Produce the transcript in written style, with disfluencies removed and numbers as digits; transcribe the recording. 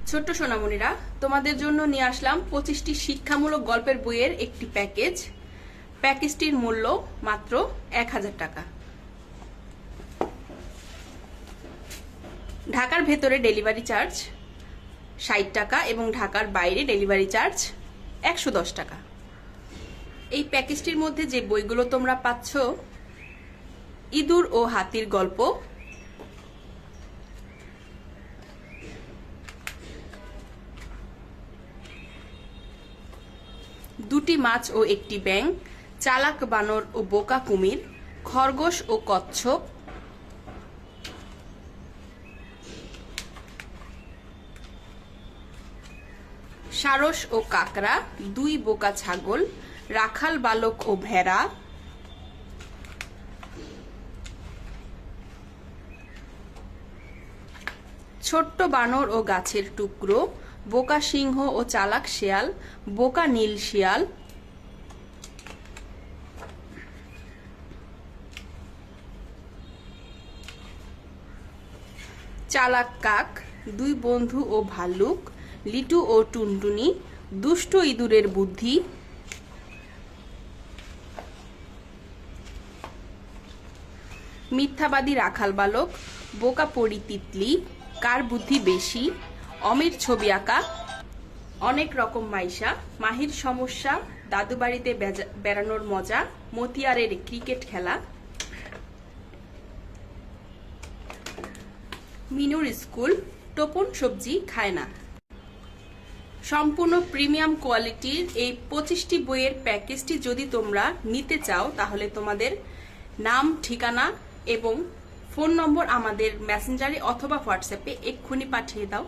ছোট্ট সোনামণিরা, তোমাদের জন্য নিয়ে আসলাম 25টি শিক্ষামূলক গল্পের বইয়ের একটি প্যাকেজ। প্যাকেজটির মূল্য মাত্র 1000 টাকা। ঢাকার ভেতরে ডেলিভারি চার্জ 60 টাকা এবং ঢাকার বাইরে ডেলিভারি চার্জ 110 টাকা। এই প্যাকেজটির মধ্যে যে বইগুলো তোমরা পাচ্ছ: ইঁদুর ও হাতির গল্প, দুটি মাছ ও একটি ব্যাঙ, চালাক বানর ও বোকা কুমির, খরগোশ ও কচ্ছপ, সারস ও কাকড়া, দুই বোকা ছাগল, রাখাল বালক ও ভেড়া, ছোট্ট বানর ও গাছের টুকরো, বোকা সিংহ ও চালাক শেয়াল, বোকা নীল শিয়াল, চালাক কাক, দুই বন্ধু ও ভাল্লুক, লিটু ও টুনটুনি, দুষ্ট ইঁদুরের বুদ্ধি, মিথ্যাবাদী রাখাল বালক, বোকা পরি তিতলি, কার বুদ্ধি বেশি, অমির ছবি আঁকা, অনেক রকম মাইশা, মাহির সমস্যা, দাদু বাড়িতে বেড়ানোর মজা, মতিয়ারের ক্রিকেট খেলা, মিনুর স্কুল, টোপন সবজি খায় না। সম্পূর্ণ প্রিমিয়াম কোয়ালিটির এই 25টি বইয়ের প্যাকেজটি যদি তোমরা নিতে চাও, তাহলে তোমাদের নাম, ঠিকানা এবং ফোন নম্বর আমাদের মেসেঞ্জারে অথবা হোয়াটসঅ্যাপে এক্ষুনি পাঠিয়ে দাও।